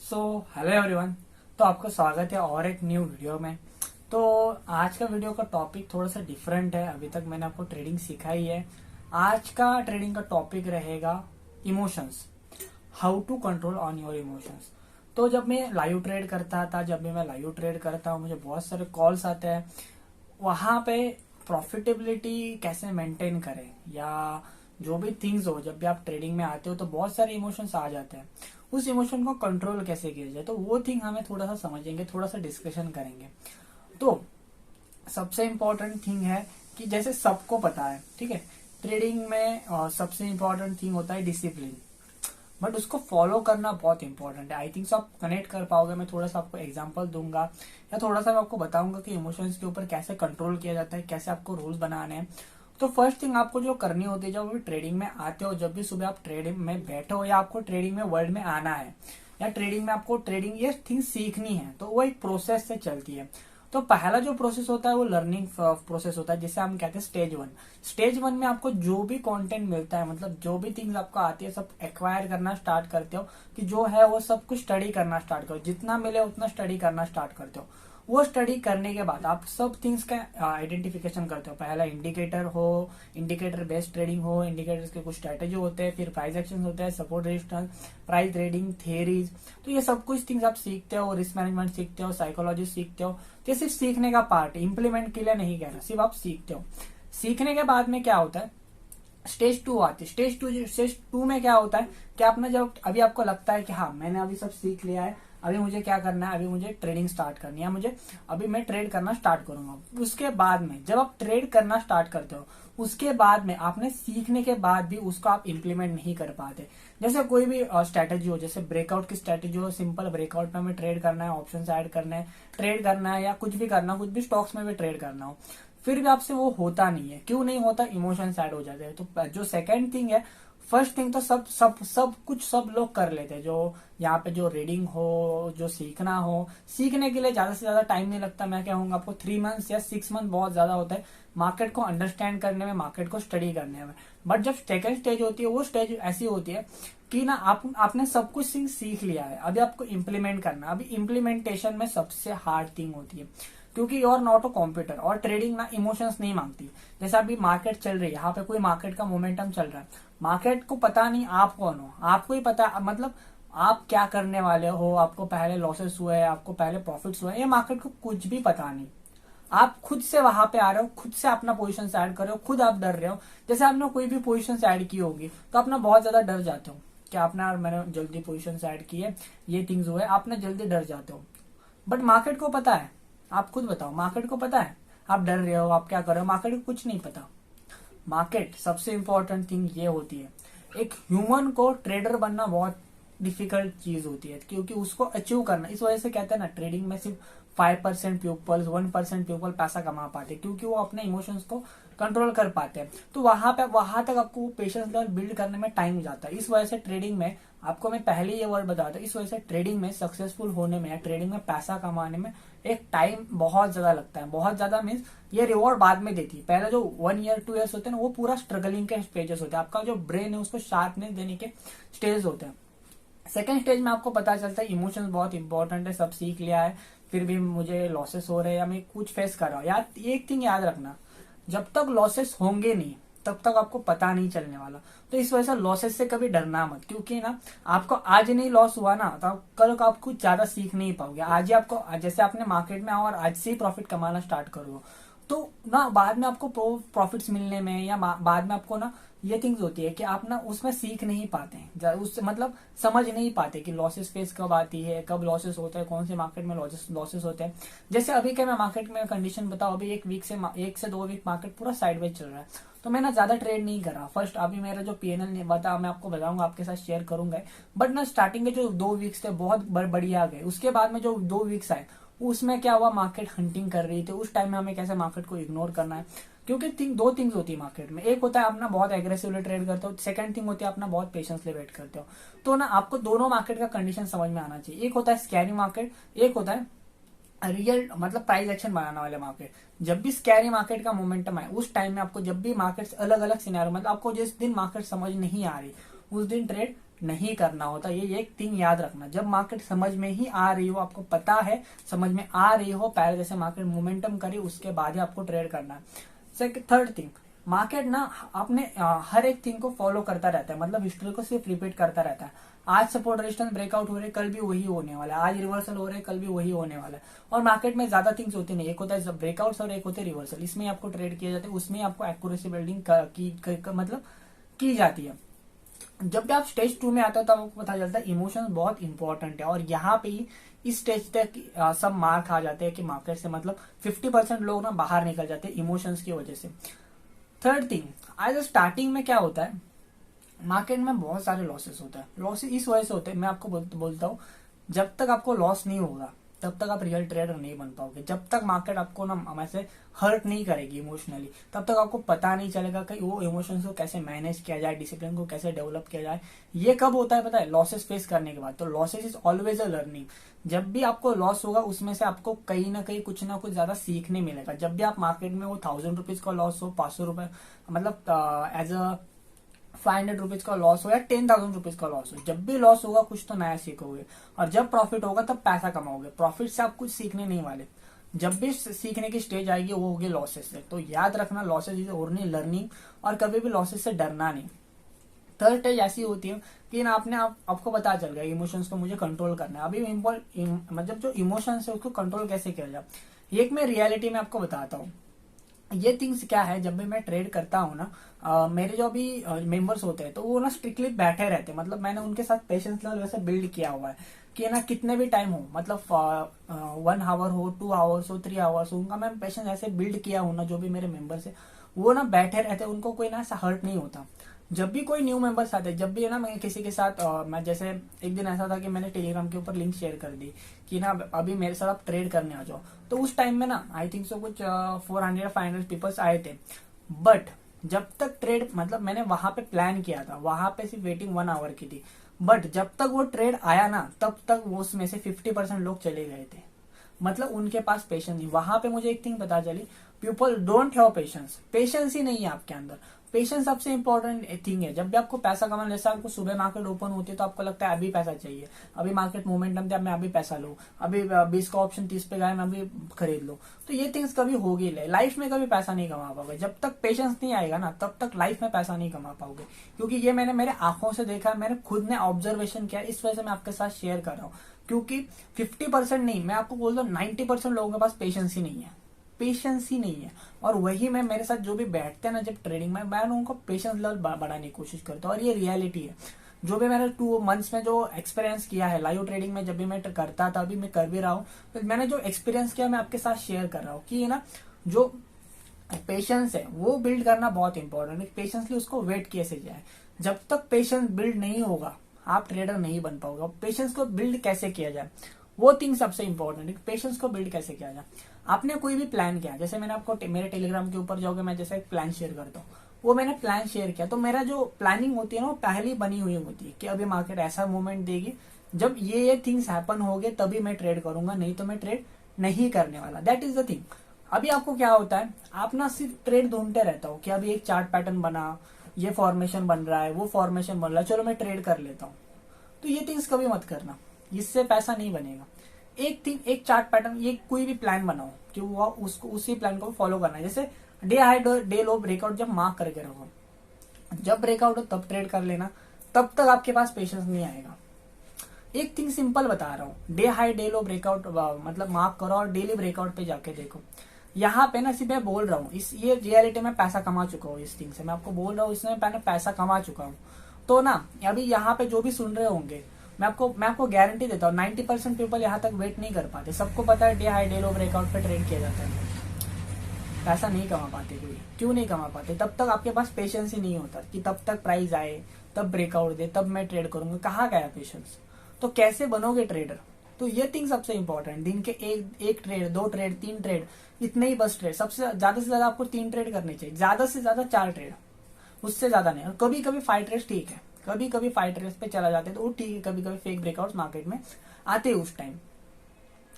So hello everyone. तो आपका स्वागत है और एक न्यू वीडियो में। तो आज का वीडियो का टॉपिक थोड़ा सा डिफरेंट है। अभी तक मैंने आपको ट्रेडिंग सिखाई है। आज का ट्रेडिंग का टॉपिक रहेगा emotions, how to control on your emotions. तो जब मैं लाइव ट्रेड करता था, जब भी मैं लाइव ट्रेड करता हूँ, मुझे बहुत सारे कॉल्स आते हैं। वहां पे प्रॉफिटेबिलिटी कैसे मेंटेन करें या जो भी थिंग्स हो, जब भी आप ट्रेडिंग में आते हो तो बहुत सारे इमोशंस आ जाते हैं। उस इमोशन को कंट्रोल कैसे किया जाए, तो वो थिंग हमें थोड़ा सा समझेंगे, थोड़ा सा डिस्कशन करेंगे। तो सबसे इम्पोर्टेंट थिंग है कि जैसे सबको पता है, ठीक है, ट्रेडिंग में सबसे इम्पोर्टेंट थिंग होता है डिसिप्लिन। बट उसको फॉलो करना बहुत इंपॉर्टेंट है। आई थिंक सो आप कनेक्ट कर पाओगे। मैं थोड़ा सा आपको एग्जांपल दूंगा या थोड़ा सा मैं आपको बताऊंगा कि इमोशंस के ऊपर कैसे कंट्रोल किया जाता है, कैसे आपको रूल्स बनाने हैं। तो फर्स्ट थिंग आपको जो करनी होती है, जब भी ट्रेडिंग में आते हो, जब भी सुबह आप ट्रेडिंग में बैठो या आपको ट्रेडिंग में वर्ल्ड में आना है या ट्रेडिंग में आपको ट्रेडिंग ये थिंग सीखनी है, तो वो एक प्रोसेस से चलती है। तो पहला जो प्रोसेस होता है वो लर्निंग प्रोसेस होता है, जिसे हम कहते हैं स्टेज वन। स्टेज वन में आपको जो भी कंटेंट मिलता है, मतलब जो भी थिंग्स आपको आती है, सब एक्वायर करना स्टार्ट करते हो कि जो है वो सब कुछ स्टडी करना स्टार्ट करो। जितना मिले उतना स्टडी करना स्टार्ट करते हो। वो स्टडी करने के बाद आप सब थिंग्स का आइडेंटिफिकेशन करते हो। पहला इंडिकेटर हो, इंडिकेटर बेस्ड ट्रेडिंग हो, इंडिकेटर्स के कुछ स्ट्रेटेजी होते हैं, फिर प्राइस एक्शन होते हैं, support resistance, price trading theories. तो ये सब कुछ थिंग्स आप सीखते हो, रिस्क मैनेजमेंट सीखते हो, साइकोलॉजी सीखते हो। तो ये सिर्फ सीखने का पार्ट है, इंप्लीमेंट के लिए नहीं कह रहा, सिर्फ आप सीखते हो। सीखने के बाद में क्या होता है, स्टेज टू आती है। स्टेज टू में क्या होता है कि आपने जब अभी आपको लगता है कि हाँ मैंने अभी सब सीख लिया है, अभी मुझे क्या करना है, अभी मुझे ट्रेडिंग स्टार्ट करनी है, मुझे अभी मैं ट्रेड करना स्टार्ट करूंगा। उसके बाद में जब आप ट्रेड करना स्टार्ट करते हो, उसके बाद में आपने सीखने के बाद भी उसको आप इम्प्लीमेंट नहीं कर पाते। जैसे कोई भी स्ट्रेटेजी हो, जैसे ब्रेकआउट की स्ट्रेटेजी हो, सिंपल ब्रेकआउट में हमें ट्रेड करना है, ऑप्शन ऐड करना है, ट्रेड करना है, या कुछ भी करना, कुछ भी स्टॉक्स में भी ट्रेड करना हो, फिर भी आपसे वो होता नहीं है। क्यों नहीं होता? इमोशंस ऐड हो जाते हैं। तो जो सेकंड थिंग है, फर्स्ट थिंग तो सब कुछ सब लोग कर लेते हैं। जो यहाँ पे जो रीडिंग हो, जो सीखना हो, सीखने के लिए ज्यादा से ज्यादा टाइम नहीं लगता। मैं कहूंगा आपको 3 मंथ्स या 6 मंथ बहुत ज्यादा होता है मार्केट को अंडरस्टैंड करने में, मार्केट को स्टडी करने में। बट जब सेकंड स्टेज होती है, वो स्टेज ऐसी होती है कि ना आपने सब कुछ सीख लिया है, अभी आपको इम्प्लीमेंट करना। अभी इम्प्लीमेंटेशन में सबसे हार्ड थिंग होती है, क्योंकि you are not a computer. और ट्रेडिंग ना इमोशंस नहीं मांगती। जैसे अभी मार्केट चल रही है, यहाँ पे कोई मार्केट का मोमेंटम चल रहा है, मार्केट को पता नहीं आप कौन हो, आपको ही पता, मतलब आप क्या करने वाले हो, आपको पहले लॉसेस हुए, आपको पहले प्रॉफिट्स हुए, ये मार्केट को कुछ भी पता नहीं। आप खुद से वहां पे आ रहे हो, खुद से अपना पोजीशन ऐड कर रहे हो, खुद आप डर रहे हो। जैसे आपने कोई भी पोजीशन ऐड की होगी तो अपना बहुत ज्यादा डर जाते हो कि आपने मैंने जल्दी पोजीशन ऐड की है, ये थिंग्स हुए, आपने जल्दी डर जाते हो। बट मार्केट को पता है, आप खुद बताओ, मार्केट को पता है आप डर रहे हो, आप क्या कर रहे हो? मार्केट को कुछ नहीं पता। मार्केट सबसे इंपॉर्टेंट थिंग ये होती है, एक ह्यूमन को ट्रेडर बनना बहुत डिफिकल्ट चीज होती है, क्योंकि उसको अचीव करना, इस वजह से कहते हैं ना ट्रेडिंग में सिर्फ 5% पीपल्स, 1% पीपल पैसा कमा पाते हैं, क्योंकि वो अपने इमोशंस को कंट्रोल कर पाते हैं। तो वहां तक आपको पेशेंस लेवल बिल्ड करने में टाइम जाता है। इस वजह से ट्रेडिंग में, आपको मैं पहले ये वर्ड बताता हूँ, इस वजह से ट्रेडिंग में सक्सेसफुल होने में या ट्रेडिंग में पैसा कमाने में एक टाइम बहुत ज्यादा लगता है। बहुत ज्यादा मीन्स ये रिवॉर्ड बाद में देती है। पहले जो 1 ईयर 2 ईयर्स होते हैं ना, वो पूरा स्ट्रगलिंग के स्टेजेस होते हैं। आपका जो ब्रेन है उसको शार्पनेस देने के स्टेज होते हैं। सेकेंड स्टेज में आपको पता चलता है इमोशंस बहुत इंपॉर्टेंट है, सब सीख लिया है, फिर भी मुझे लॉसेस हो रहे हैं या मैं कुछ फेस कर रहा हूँ। यार एक थिंग याद रखना, जब तक लॉसेस होंगे नहीं तब तक आपको पता नहीं चलने वाला। तो इस वजह से लॉसेस से कभी डरना मत, क्योंकि ना आपको आज नहीं लॉस हुआ ना, तो कल को आप कुछ ज्यादा सीख नहीं पाओगे। आज ही आपको, जैसे आपने मार्केट में आओ और आज से ही प्रॉफिट कमाना स्टार्ट करो, तो ना बाद में आपको प्रॉफिट्स मिलने में या बाद में आपको ना ये थिंग्स होती है कि आप ना उसमें सीख नहीं पाते हैं, उससे मतलब समझ नहीं पाते कि लॉसेस फेस कब आती है, कब लॉसेस होता है, कौन से मार्केट में लॉसेस होते हैं। जैसे अभी के मैं मार्केट में कंडीशन बताऊं, अभी 1 से 2 वीक मार्केट पूरा साइडवेज चल रहा है, तो मैं ना ज्यादा ट्रेड नहीं कर रहा। फर्स्ट अभी मेरा जो पीएनएल बता, मैं आपको बताऊंगा, आपके साथ शेयर करूंगा। बट ना स्टार्टिंग के जो 2 वीक्स थे बहुत बढ़िया गए। उसके बाद में जो 2 वीक्स आए, उसमें क्या हुआ, मार्केट हंटिंग कर रही थी। उस टाइम में हमें कैसे मार्केट को इग्नोर करना है, क्योंकि दो थिंग्स होती है मार्केट में। एक होता है अपना बहुत एग्रेसिवली ट्रेड करते हो, सेकंड थिंग होती है अपना बहुत पेशेंसली वेट करते हो। तो ना आपको दोनों मार्केट का कंडीशन समझ में आना चाहिए। एक होता है स्कैरी मार्केट, एक होता है रियल, मतलब प्राइस एक्शन बनाने वाले मार्केट। जब भी स्कैरी मार्केट का मोमेंटम आए, उस टाइम में आपको, जब भी मार्केट अलग अलग सिनेरियो, मतलब आपको जिस दिन मार्केट समझ नहीं आ रही उस दिन ट्रेड नहीं करना होता। ये एक थिंग याद रखना, जब मार्केट समझ में ही आ रही हो, आपको पता है समझ में आ रही हो, पहले जैसे मार्केट मोमेंटम करी उसके बाद ही आपको ट्रेड करना है। सेकंड थर्ड थिंग, मार्केट ना अपने हर एक थिंग को फॉलो करता रहता है, मतलब हिस्ट्री को सिर्फ रिपीट करता रहता है। आज सपोर्ट रेजिस्टेंस ब्रेकआउट हो रहे, कल भी वही होने वाला है। आज रिवर्सल हो रहे, कल भी वही होने वाला है। और मार्केट में ज्यादा थिंग्स होती नहीं, एक होता है ब्रेकआउट्स और एक होते हैं रिवर्सल। इसमें आपको ट्रेड किया जाता है, उसमें आपको एक्यूरेसी बिल्डिंग मतलब की जाती है। जब भी आप स्टेज 2 में आते हो तब आपको पता चलता है इमोशंस बहुत इंपॉर्टेंट है। और यहाँ पे ही इस स्टेज तक सब मार खा जाते हैं कि मार्केट से मतलब 50% लोग ना बाहर निकल जाते हैं इमोशंस की वजह से। थर्ड थिंग, आज स्टार्टिंग में क्या होता है, मार्केट में बहुत सारे लॉसेस होता है। लॉसेस इस वजह से होते हैं, मैं आपको बोलता हूँ, जब तक आपको लॉस नहीं होगा तब तक आप रियल ट्रेडर नहीं बन पाओगे। जब तक मार्केट आपको ना ऐसे हर्ट नहीं करेगी इमोशनली, तब तक आपको पता नहीं चलेगा कि वो इमोशंस को कैसे मैनेज किया जाए, डिसिप्लिन को कैसे डेवलप किया जाए। ये कब होता है पता है? लॉसेस फेस करने के बाद। तो losses is always a learning. जब भी आपको लॉस होगा उसमें से आपको कहीं ना कहीं कुछ ना कुछ ज्यादा सीखने मिलेगा। जब भी आप मार्केट में वो 1000 रुपीज का लॉस हो, 500 रुपए मतलब एज अ 500 रुपीज का लॉस हो या 10,000 रुपीज का लॉस हो, जब भी लॉस होगा कुछ तो नया सीखोगे। और जब प्रॉफिट होगा तब पैसा कमाओगे। प्रॉफिट से आप कुछ सीखने नहीं वाले। जब भी सीखने की स्टेज आएगी वो होगी लॉसेस से। तो याद रखना, लॉसेस इज ओनली लर्निंग, और कभी भी लॉसेस से डरना नहीं। थर्ड स्टेज ऐसी होती है कि ना आपको पता चल गया इमोशंस को मुझे कंट्रोल करना है। अभी मतलब जो इमोशंस है उसको कंट्रोल कैसे किया जाए, एक मैं रियलिटी में आपको बताता हूँ। ये थिंग्स क्या है, जब भी मैं ट्रेड करता हूँ ना, मेरे जो भी मेंबर्स होते हैं तो वो ना स्ट्रिक्टली बैठे रहते हैं। मतलब मैंने उनके साथ पेशेंस लेवल वैसे बिल्ड किया हुआ है कि ना कितने भी टाइम हो, मतलब 1 आवर हो, 2 आवर्स हो, 3 आवर्स हो, उनका मैं पेशेंस ऐसे बिल्ड किया हूँ ना, जो भी मेरे मेंबर्स है वो ना बैठे रहते हैं, उनको कोई ना ऐसा हर्ट नहीं होता। जब भी कोई न्यू मेंबर्स आते हैं, जब भी है ना मैं किसी के साथ मैं जैसे एक दिन ऐसा था कि मैंने टेलीग्राम के ऊपर लिंक शेयर कर दी कि ना अभी मेरे साथ आप ट्रेड करने आ जाओ। तो उस टाइम में ना आई थिंक सो कुछ 400-500 पीपल्स आए थे। बट जब तक ट्रेड मतलब मैंने वहां पे प्लान किया था, वहां पे सिर्फ वेटिंग 1 आवर की थी। बट जब तक वो ट्रेड आया ना तब तक वो उसमें से 50% लोग चले गए थे। मतलब उनके पास पेशेंस नहीं। वहां पे मुझे एक थिंग पता चली, people don't have patience. Patience ही नहीं है आपके अंदर। पेशेंस सबसे इंपॉर्टेंट थिंग है। जब भी आपको पैसा कमाना, जैसे आपको सुबह मार्केट ओपन होती है तो आपको लगता है अभी पैसा चाहिए, अभी मार्केट मोमेंटम थे, मैं अभी पैसा लूं, अभी 20 का ऑप्शन 30 पे गया, मैं अभी खरीद लूं। तो ये थिंग्स कभी होगी लाइफ में, कभी पैसा नहीं कमा पाओगे। जब तक पेशेंस नहीं आएगा ना तब तक लाइफ में पैसा नहीं कमा पाओगे। क्योंकि ये मैंने मेरे आंखों से देखा, मैंने खुद ने ऑब्जर्वेशन किया, इस वजह से मैं आपके साथ शेयर कर रहा हूँ। क्योंकि 50% नहीं, मैं आपको बोल रहा हूँ 90% लोगों के पास पेशेंस ही नहीं है। पेशेंस ही नहीं है। और वही मैं मेरे साथ जो भी बैठते हैं ना जब ट्रेडिंग में, मैं उनको पेशेंस लेवल बढ़ाने की कोशिश करता हूँ। और ये रियलिटी है, जो भी मैंने 2 मंथ्स में जो एक्सपीरियंस किया है लाइव ट्रेडिंग में, जब भी मैं करता था, अभी मैं कर भी रहा हूँ, तो मैंने जो एक्सपीरियंस किया मैं आपके साथ शेयर कर रहा हूँ कि ना जो पेशेंस है वो बिल्ड करना बहुत इंपॉर्टेंट है। पेशेंसली उसको वेट कैसे जाए। जब तक पेशेंस बिल्ड नहीं होगा आप ट्रेडर नहीं बन पाओगे। पेशेंस को बिल्ड कैसे किया जाए वो थिंग सबसे इंपॉर्टेंट है। पेशेंस को बिल्ड कैसे किया जाए, आपने कोई भी प्लान किया, जैसे मैंने आपको मेरे टेलीग्राम के ऊपर जाओगे, मैं जैसे एक प्लान शेयर करता हूँ, वो मैंने प्लान शेयर किया, तो मेरा जो प्लानिंग होती है ना वो पहले ही बनी हुई होती है कि अभी मार्केट ऐसा मूवमेंट देगी, जब ये थिंग्स हैपन हो गए तभी मैं ट्रेड करूंगा, नहीं तो मैं ट्रेड नहीं करने वाला। That is the thing. अभी आपको क्या होता है, आप ना सिर्फ ट्रेड ढूंढते रहता हो कि अभी एक चार्ट पैटर्न बना, ये फॉर्मेशन बन रहा है, वो फॉर्मेशन बन रहा है, चलो मैं ट्रेड कर लेता हूँ। तो ये थिंग्स कभी मत करना, इससे पैसा नहीं बनेगा। एक चार्ट पैटर्न, ये कोई भी प्लान बनाओ कि वो उसको उसी प्लान को फॉलो करना है। जैसे डे हाई डे लो ब्रेकआउट जब मार्क करके रखो, जब ब्रेकआउट हो तब ट्रेड कर लेना, तब तक आपके पास पेशेंस नहीं आएगा। एक थिंग सिंपल बता रहा हूँ, डे हाई डे लो ब्रेकआउट मतलब मार्क करो और डेली ब्रेकआउट पे जाके देखो। यहाँ पे ना सिर्फ मैं बोल रहा हूँ, इस ये रियलिटी में पैसा कमा चुका हूँ इस थिंग से, मैं आपको बोल रहा हूँ इसमें मैंने पैसा कमा चुका हूँ। तो ना अभी यहाँ पे जो भी सुन रहे होंगे, मैं आपको गारंटी देता हूँ 90% पीपल यहाँ तक वेट नहीं कर पाते। सबको पता है डे हाई डे लो ब्रेकआउट पे ट्रेड किया जाता है, पैसा नहीं कमा पाते। कोई क्यों नहीं कमा पाते, तब तक आपके पास पेशेंस ही नहीं होता कि तब तक प्राइस आए, तब ब्रेकआउट दे, तब मैं ट्रेड करूंगा। कहाँ गया पेशेंस? तो कैसे बनोगे ट्रेडर? तो ये थिंग सबसे इंपॉर्टेंट। दिन के एक ट्रेड, 2 ट्रेड, 3 ट्रेड, इतने ही बस ट्रेड। सबसे ज्यादा से ज्यादा आपको 3 ट्रेड करने चाहिए, ज्यादा से ज्यादा 4 ट्रेड, उससे ज्यादा नहीं। और कभी कभी 5 ट्रेड ठीक है, कभी कभी 5 ट्रेड पे चला जाते हैं तो वो ठीक है, कभी कभी फेक ब्रेकआउट मार्केट में आते हैं उस टाइम।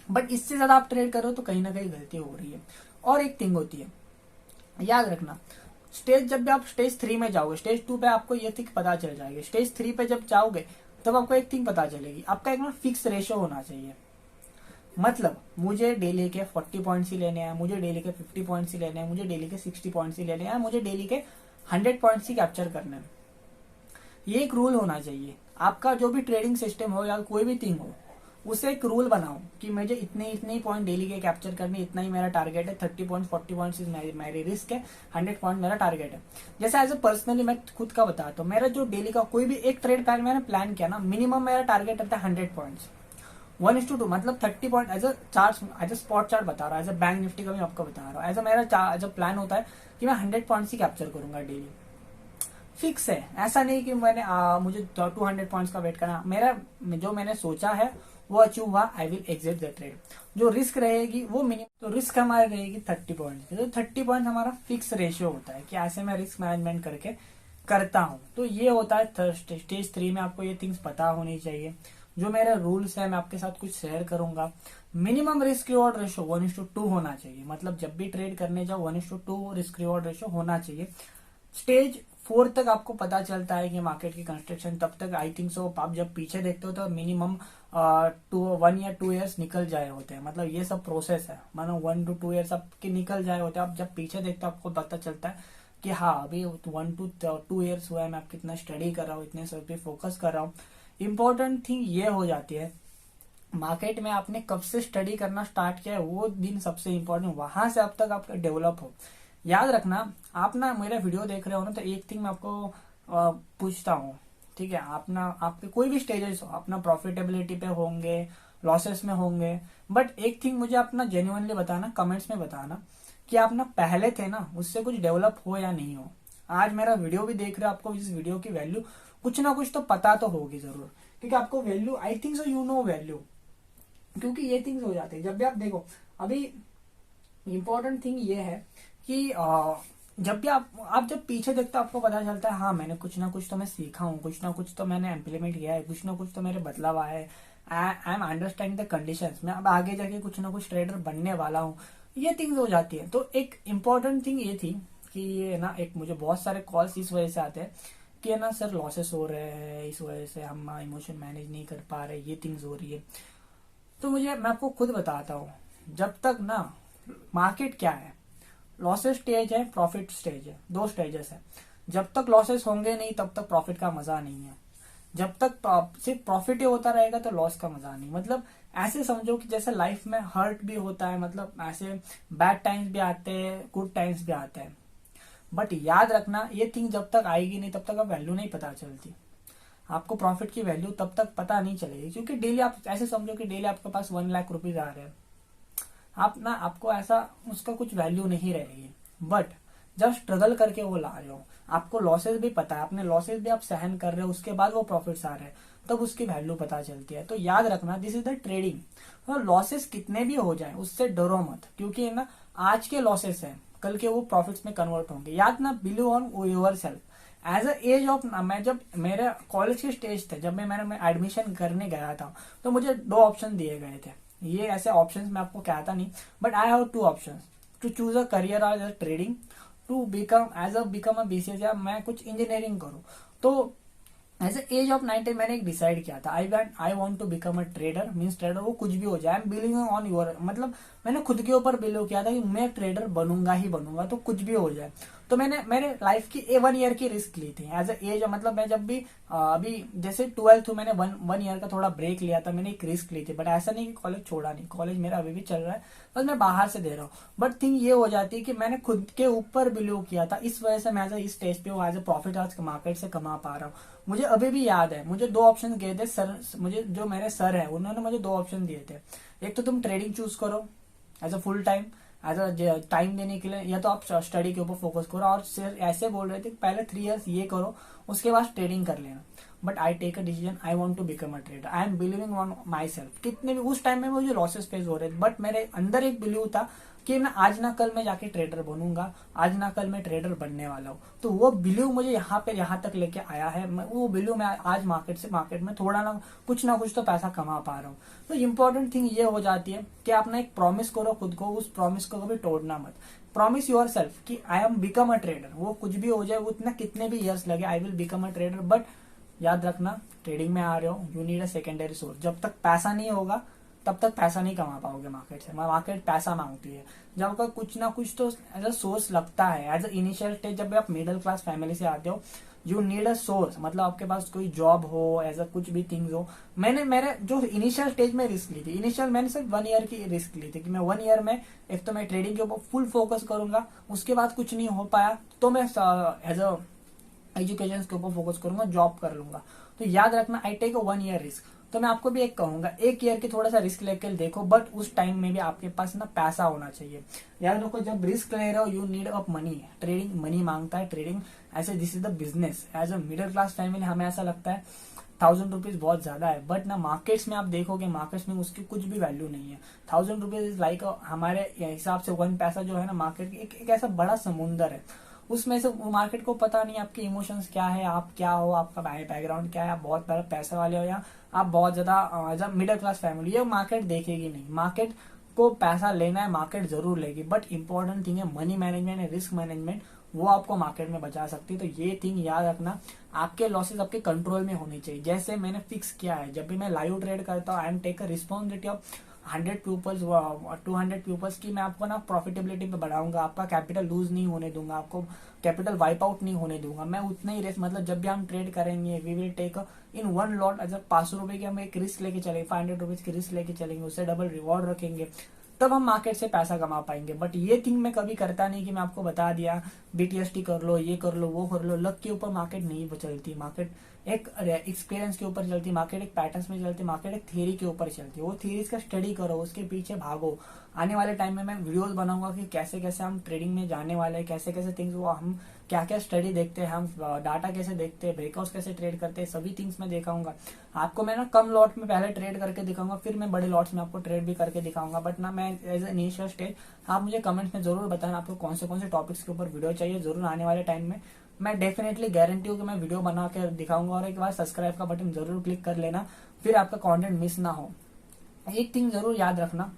बट इससे ज्यादा आप ट्रेड करो तो कहीं ना कहीं गलती हो रही है। और एक थिंग होती है, याद रखना, स्टेज जब भी आप स्टेज 3 में जाओगे, स्टेज 2 पे आपको ये थिंग पता चल जाएगी, स्टेज 3 पे जब जाओगे तब आपको एक थिंग पता चलेगी, आपका एक ना फिक्स रेशियो होना चाहिए। मतलब मुझे डेली के 40 पॉइंट्स ही लेने हैं, मुझे डेली के 50 पॉइंट्स ही लेने हैं, मुझे डेली के 60 पॉइंट्स ही लेने हैं, मुझे डेली के 100 पॉइंट्स ही कैप्चर करने हैं। ये एक रूल होना चाहिए। आपका जो भी ट्रेडिंग सिस्टम हो या कोई भी थिंग हो, उसे एक रूल बनाओ कि मुझे इतने इतने पॉइंट डेली के कैप्चर करने, इतना ही मेरा टारगेट है। 30 पॉइंट 40 पॉइंट्स इज मेरी रिस्क है, 100 पॉइंट मेरा टारगेट है। जैसे एज ए पर्सनली मैं खुद का बताता हूँ, मेरा जो डेली का कोई भी एक ट्रेड पैक मैंने प्लान किया ना, मिनिमम मेरा टारगेट रहता है 100 पॉइंट्स, 1:2, मतलब 30 point as a chart, as a spot chart बता रहा हूँ, एज अ बैंक निफ्टी का भी आपको बता रहा हूँ। एज अ मेरा एज अ प्लान होता है कि मैं 100 पॉइंट्स ही कैप्चर करूंगा डेली। फिक्स है, ऐसा नहीं कि मैंने मुझे 200 पॉइंट्स का वेट करना। मेरा जो मैंने सोचा है वो अचीव हुआ, I will exit the trade. जो रिस्क रहेगी वो मिनिमम, तो रिस्क हमारी रहेगी 30 पॉइंट। तो 30 पॉइंट हमारा फिक्स रेशियो होता है कि ऐसे मैं रिस्क मैनेजमेंट करके करता हूँ। तो ये होता है स्टेज 3 में, आपको ये थिंग्स पता होनी चाहिए। जो मेरे रूल्स है मैं आपके साथ कुछ शेयर करूंगा। मिनिमम रिस्क रिवॉर्ड रेशियो 1:2 होना चाहिए, मतलब जब भी ट्रेड करने जाओ 1:2 रिस्क रिवॉर्ड रेशियो होना चाहिए। स्टेज 4 तक आपको पता चलता है कि मार्केट की कंस्ट्रक्शन, तब तक आई थिंक सो आप जब पीछे देखते हो तो मिनिमम 1 या 2 ईयर्स निकल जाए होते हैं। मतलब ये सब प्रोसेस है, मानो 1 to 2 ईयर्स आपके निकल जाए होते हैं। आप जब पीछे देखते हो आपको पता चलता है कि हाँ अभी 1 to 2 ईयर्स हुआ है, मैं कितना स्टडी कर रहा हूँ, इतने सब पे फोकस कर रहा हूँ। इम्पोर्टेंट थिंग ये हो जाती है, मार्केट में आपने कब से स्टडी करना स्टार्ट किया है वो दिन सबसे इम्पोर्टेंट, वहां से अब तक आपका डेवलप हो। याद रखना, आप ना मेरा वीडियो देख रहे हो ना, तो एक थिंग मैं आपको पूछता हूँ, ठीक है? आप ना आपके कोई भी स्टेजेस हो, अपना प्रॉफिटेबिलिटी पे होंगे, लॉसेस में होंगे, बट एक थिंग मुझे अपना जेन्युइनली बताना, कमेंट्स में बताना कि आप ना पहले थे ना उससे कुछ डेवलप हो या नहीं हो। आज मेरा वीडियो भी देख रहे हो, आपको इस वीडियो की वैल्यू कुछ ना कुछ तो पता तो होगी जरूर, क्योंकि आपको value, I think so you know value, क्योंकि ये थिंग्स हो जाते हैं जब भी आप देखो। अभी इम्पोर्टेंट थिंग ये है कि जब भी आप जब पीछे देखते हो आपको पता चलता है हाँ मैंने कुछ ना कुछ तो मैं सीखा हूँ, कुछ ना कुछ तो मैंने इम्प्लीमेंट किया है, कुछ ना कुछ तो मेरे बदलाव आया है। I am understanding the conditions, मैं अब आगे जाके कुछ ना कुछ ट्रेडर बनने वाला हूँ। ये थिंग्स हो जाती है। तो एक इम्पोर्टेंट थिंग ये थी कि ये ना, एक मुझे बहुत सारे कॉल्स इस वजह से आते हैं कि ना सर लॉसेस हो रहे हैं, इस वजह से हम इमोशन मैनेज नहीं कर पा रहे, ये थिंग्स हो रही है। तो मैं आपको खुद बताता हूँ, जब तक ना मार्केट क्या है, लॉसेस स्टेज है, प्रॉफिट स्टेज है, 2 स्टेजेस है। जब तक लॉसेस होंगे नहीं तब तक प्रॉफिट का मजा नहीं है। जब तक सिर्फ प्रॉफिट ही होता रहेगा तो लॉस का मजा नहीं। मतलब ऐसे समझो कि जैसे लाइफ में हर्ट भी होता है, मतलब ऐसे बैड टाइम्स भी आते हैं, गुड टाइम्स भी आते हैं। बट याद रखना ये थिंग जब तक आएगी नहीं तब तक आप वैल्यू नहीं पता चलती। आपको प्रॉफिट की वैल्यू तब तक पता नहीं चलेगी, क्योंकि डेली आप ऐसे समझो कि डेली आपके पास 1 लाख रुपीज आ रहे हैं, आप ना आपको ऐसा उसका कुछ वैल्यू नहीं रहेगी। बट जब स्ट्रगल करके वो ला रहे हो, आपको लॉसेस भी पता है, अपने लॉसेस भी आप सहन कर रहे हो, उसके बाद वो प्रॉफिट्स आ रहे हैं, तब उसकी वैल्यू पता चलती है। तो याद रखना, दिस इज द ट्रेडिंग। तो लॉसेस कितने भी हो जाए उससे डरो मत, क्योंकि ना आज के लॉसेस है, कल के वो प्रॉफिट्स में कन्वर्ट होंगे। याद ना, believe on your self. As a as of, मैं जब मेरे कॉलेज के स्टेज थे, जब मैं एडमिशन करने गया था, तो मुझे 2 ऑप्शन दिए गए थे। ये ऐसे ऑप्शंस मैं आपको कहता नहीं, but I have 2 options to choose a career as a trading, to become a BCS, या मैं कुछ इंजीनियरिंग करूँ। तो एज एज ऑफ 19 मैंने एक डिसाइड किया था, I want to become a trader. Means trader वो कुछ भी हो जाए, I am believing on your, मतलब मैंने खुद के ऊपर बिलीव किया था कि मैं ट्रेडर बनूंगा ही बनूंगा, तो कुछ भी हो जाए। तो मैंने मेरे लाइफ की 1 ईयर की रिस्क ली थी एज एज, मतलब मैं जब भी अभी जैसे 12th मैंने 1 ईयर का थोड़ा ब्रेक लिया था, मैंने एक रिस्क ली थी। बट ऐसा नहीं कि कॉलेज छोड़ा नहीं, कॉलेज मेरा अभी भी चल रहा है, बस मैं बाहर से दे रहा हूँ। बट थिंग ये हो जाती है कि मैंने खुद के ऊपर बिलीव किया था, इस वजह से मैं एज इस स्टेज पे एज ए प्रॉफिट आज मार्केट से कमा पा रहा हूँ। मुझे अभी भी याद है, मुझे 2 ऑप्शन दिए थे सर, मुझे जो मेरे सर है उन्होंने मुझे 2 ऑप्शन दिए थे। एक तो तुम ट्रेडिंग चूज करो as a full time, as a time देने के लिए, या तो आप स्टडी के ऊपर फोकस करो। और सर ऐसे बोल रहे थे पहले 3 इयर्स ये करो, उसके बाद ट्रेडिंग कर लेना। But I take a decision, I want to become a trader, I am believing on my self. कितने भी उस टाइम में मुझे लॉसेस फेस हो रहे थे, बट मेरे अंदर एक बिलीव था कि ना आज ना कल मैं जाके ट्रेडर बनूंगा, आज ना कल मैं ट्रेडर बनने वाला हूँ। तो वो बिलीव मुझे यहाँ तक लेके आया है। वो बिलीव मैं आज मार्केट में थोड़ा ना कुछ तो पैसा कमा पा रहा हूँ। तो इम्पोर्टेंट थिंग ये हो जाती है कि आप ना एक प्रॉमिस करो खुद को, उस प्रॉमिस को कभी तोड़ना मत। प्रॉमिस योर सेल्फ कि I am become a trader, वो कुछ भी हो जाए, वो इतना कितने भी ईयर्स लगे, I will become a trader. But याद रखना, ट्रेडिंग में आ रहे हो, you need a secondary source. जब तक पैसा नहीं होगा तब तक पैसा नहीं कमा पाओगे मार्केट से। मार्केट पैसा मांगती है। जब आपका कुछ ना कुछ तो एज अ सोर्स लगता है, एज अ इनिशियल स्टेज, जब आप मिडिल क्लास फैमिली से आते हो, यू नीड अ सोर्स। मतलब आपके पास कोई जॉब हो, एज अ कुछ भी थिंग्स हो। मैंने मेरे जो इनिशियल स्टेज में रिस्क ली थी, इनिशियल मैंने सिर्फ 1 ईयर की रिस्क ली थी कि मैं 1 ईयर में एक तो मैं ट्रेडिंग के ऊपर फुल फोकस करूंगा, उसके बाद कुछ नहीं हो पाया तो मैं एज अ एजुकेशन के ऊपर फोकस करूंगा, जॉब कर लूंगा। तो याद रखना, I take a 1 year risk. तो मैं आपको भी एक कहूंगा, 1 ईयर की थोड़ा सा रिस्क लेकर देखो, बट उस टाइम में भी आपके पास ना पैसा होना चाहिए। याद रखो, जब रिस्क ले रहे हो you need a money. Trading money मांगता है, ट्रेडिंग ऐसे this is the business. As a middle class family हमें ऐसा लगता है 1000 रुपीज बहुत ज्यादा है, बट ना मार्केट्स में आप देखोगे, मार्केट्स में उसकी कुछ भी वैल्यू नहीं है। 1000 रुपीज इज लाइक हमारे हिसाब से 1 पैसा जो है ना मार्केट एक ऐसा बड़ा समुंदर है। उसमें से मार्केट को पता नहीं आपके इमोशंस क्या है, आप क्या हो, आपका बैकग्राउंड क्या है, आप बहुत बड़ा पैसे वाले हो या आप बहुत ज्यादा as a middle class family, ये मार्केट देखेगी नहीं। मार्केट को पैसा लेना है, मार्केट जरूर लेगी, बट इंपॉर्टेंट थिंग है money management and risk management, वो आपको मार्केट में बचा सकती है। तो ये थिंग याद रखना, आपके लॉसेस आपके कंट्रोल में होनी चाहिए। जैसे मैंने फिक्स किया है, जब भी मैं लाइव ट्रेड करता हूँ, I am take a responsibility of 100 peoples 200 peoples की मैं आपको ना प्रॉफिटेबिलिटी पे बढ़ाऊंगा, आपका कैपिटल लूज नहीं होने दूंगा, आपको कैपिटल वाइप आउट नहीं होने दूंगा। मैं उतना ही रेस, मतलब जब भी हम ट्रेड करेंगे, we will take in 1 lot, अगर 500 रुपए की हम एक रिस्क लेके चलेंगे, 500 रुपीज की रिस्क लेके चलेंगे, उससे डबल रिवॉर्ड रखेंगे, तब हम मार्केट से पैसा कमा पाएंगे। बट ये थिंग मैं कभी करता नहीं कि मैं आपको बता दिया बीटीएसटी कर लो, ये कर लो, वो कर लो। लक के ऊपर मार्केट नहीं चलती, मार्केट एक एक्सपीरियंस के ऊपर चलती, मार्केट एक पैटर्न्स में चलती, मार्केट एक थ्योरी के ऊपर चलती है। वो थ्योरीज का स्टडी करो, उसके पीछे भागो। आने वाले टाइम में मैं वीडियोस बनाऊंगा कि कैसे कैसे हम ट्रेडिंग में जाने वाले हैं, कैसे कैसे थिंग्स, वो हम क्या क्या स्टडी देखते हैं, हम डाटा कैसे देखते हैं, ब्रेकआउट्स कैसे ट्रेड करते हैं, सभी थिंग्स मैं दिखाऊंगा आपको। मैं ना कम लॉट में पहले ट्रेड करके दिखाऊंगा, फिर मैं बड़े लॉट्स में आपको ट्रेड भी करके दिखाऊंगा। बट ना मैं एज ए इनिशियल स्टेज, आप मुझे कमेंट्स में जरूर बताना आपको कौन से टॉपिक्स के ऊपर वीडियो चाहिए। जरूर आने वाले टाइम में मैं डेफिनेटली गारंटी हूँ कि मैं वीडियो बना के दिखाऊंगा। और एक बार सब्सक्राइब का बटन जरूर क्लिक कर लेना, फिर आपका कंटेंट मिस ना हो। एक थिंग जरूर याद रखना,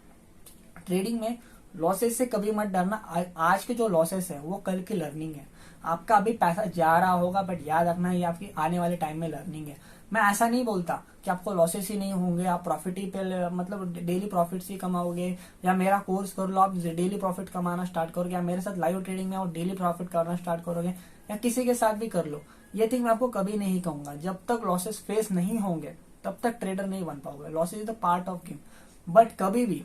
ट्रेडिंग में लॉसेस से कभी मत डरना। आज के जो लॉसेस है वो कल की लर्निंग है। आपका अभी पैसा जा रहा होगा, बट याद रखना ये आपकी आने वाले टाइम में लर्निंग है। मैं ऐसा नहीं बोलता कि आपको लॉसेस ही नहीं होंगे, आप प्रॉफिट ही पे मतलब डेली प्रॉफिट ही कमाओगे, या मेरा कोर्स कर लो आप डेली प्रॉफिट कमाना स्टार्ट करोगे, या मेरे साथ लाइव ट्रेडिंग में आप डेली प्रॉफिट करना स्टार्ट करोगे, या किसी के साथ भी कर लो। ये थिंग मैं आपको कभी नहीं कहूंगा। जब तक लॉसेस फेस नहीं होंगे तब तक ट्रेडर नहीं बन पाओगे। Losses is the part of game. But कभी भी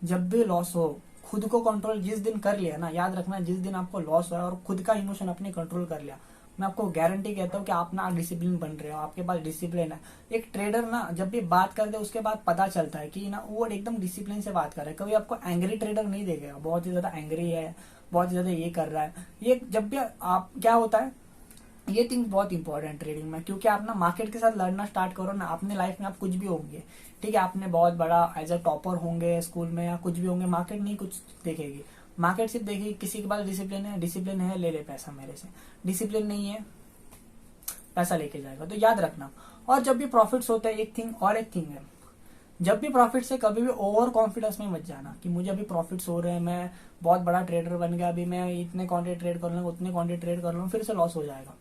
जब भी लॉस हो, खुद को कंट्रोल जिस दिन कर लिया ना, याद रखना, जिस दिन आपको लॉस हुआ और खुद का इमोशन अपने कंट्रोल कर लिया, मैं आपको गारंटी कहता हूँ कि आप ना डिसिप्लिन बन रहे हो, आपके पास डिसिप्लिन है। एक ट्रेडर ना जब भी बात करते हैं उसके बाद पता चलता है कि ना वो एकदम डिसिप्लिन से बात कर रहा है। कभी आपको एंग्री ट्रेडर नहीं देखेगा, बहुत ही ज्यादा एंग्री है, बहुत ही ज्यादा ये कर रहा है। ये जब भी आप क्या होता है, ये थिंग बहुत इंपॉर्टेंट ट्रेडिंग में, क्योंकि आप ना मार्केट के साथ लड़ना स्टार्ट करो ना, अपने लाइफ में आप कुछ भी होंगे, ठीक है, आपने बहुत बड़ा एज अ टॉपर होंगे स्कूल में या कुछ भी होंगे, मार्केट नहीं कुछ देखेगी। मार्केट सिर्फ देखेगी किसी के पास डिसिप्लिन है ले ले पैसा मेरे से, डिसिप्लिन नहीं है पैसा लेके जाएगा। तो याद रखना। और जब भी प्रॉफिट्स होते हैं, एक थिंग है, जब भी प्रॉफिट से कभी भी ओवर कॉन्फिडेंस में मत जाना कि मुझे अभी प्रॉफिट्स हो रहे हैं, मैं बहुत बड़ा ट्रेडर बन गया, अभी मैं इतने क्वांटिटी ट्रेड कर लूंगा, उतने क्वांटिटी ट्रेड कर लूंगा, फिर से लॉस हो जाएगा।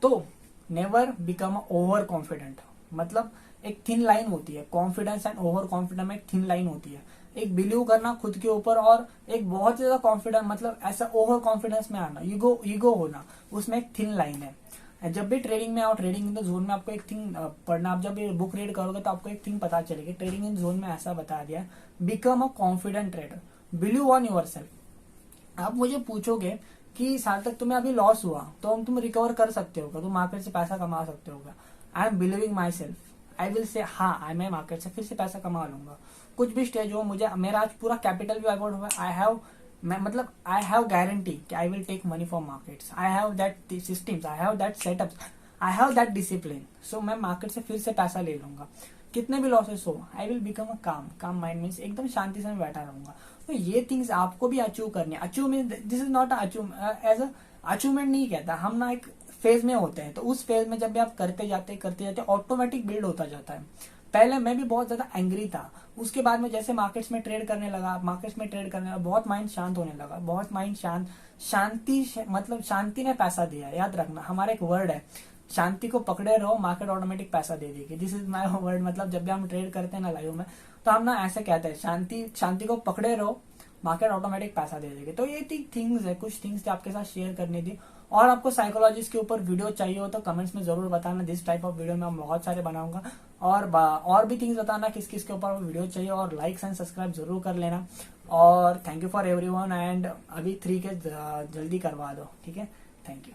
तो नेवर बिकम ओवर कॉन्फिडेंट। मतलब एक थिन लाइन होती है, कॉन्फिडेंस एंड ओवर कॉन्फिडेंस में एक थिन लाइन होती है। एक बिलीव करना खुद के ऊपर और एक बहुत ज्यादा कॉन्फिडेंस, मतलब ऐसा ओवर कॉन्फिडेंस में आना, ईगो होना, उसमें एक थिन लाइन है। जब भी ट्रेडिंग में आओ, ट्रेडिंग इन द जोन में आपको एक थिंग पढ़ना, आप जब ये बुक रीड करोगे तो आपको एक थिंग पता चलेगी। ट्रेडिंग इन जोन में ऐसा बता दिया, become a confident trader, believe on your self. आप मुझे पूछोगे कि सार्थक तुम्हें अभी लॉस हुआ तो तुम रिकवर कर सकते होगा, तुम मार्केट से पैसा कमा सकते होगा। आई am believing my self, I will say हाँ मैं मार्केट से फिर से पैसा कमा लूंगा। कुछ भी स्टेज हो, मुझे मेरा आज पूरा कैपिटल भी अवॉर्ड हुआ, आई हैव गारंटी कि I will take money from markets, I have that systems, I have that setups, I have that discipline, so मैं मार्केट से फिर से पैसा ले लूंगा, कितने भी लॉसेस हो, आई विल बिकम अ काम माइंड मीन्स एकदम शांति से मैं बैठा रहूंगा। तो ये थिंग्स आपको भी अचीव करनी है। Achieve mean this is not achieve as a achievement नहीं कहता, हम ना एक फेज में होते हैं, तो उस फेज में जब भी आप करते जाते ऑटोमेटिक बिल्ड होता जाता है। पहले मैं भी बहुत ज्यादा एंग्री था, उसके बाद में जैसे मार्केट्स में ट्रेड करने लगा, बहुत माइंड शांत होने लगा, बहुत माइंड शांति मतलब शांति ने पैसा दिया। याद रखना, हमारा एक वर्ड है, शांति को पकड़े रहो, मार्केट ऑटोमेटिक पैसा दे देगी। This is my word. मतलब जब भी हम ट्रेड करते हैं ना लाइव में, तो हम ना ऐसे कहते हैं, शांति को पकड़े रहो, मार्केट ऑटोमेटिक पैसा दे देगी। तो ये थिंग्स है, कुछ थिंग्स आपके साथ शेयर करनी थी। और आपको साइकोलॉजिस्ट के ऊपर वीडियो चाहिए हो तो कमेंट्स में जरूर बताना। दिस टाइप ऑफ वीडियो मैं बहुत सारे बनाऊंगा। और भी थिंग्स बताना किस किस के ऊपर वीडियो चाहिए, और लाइक्स एंड सब्सक्राइब जरूर कर लेना। और thank you for everyone. And अभी 3 के जल्दी करवा दो, ठीक है। Thank you.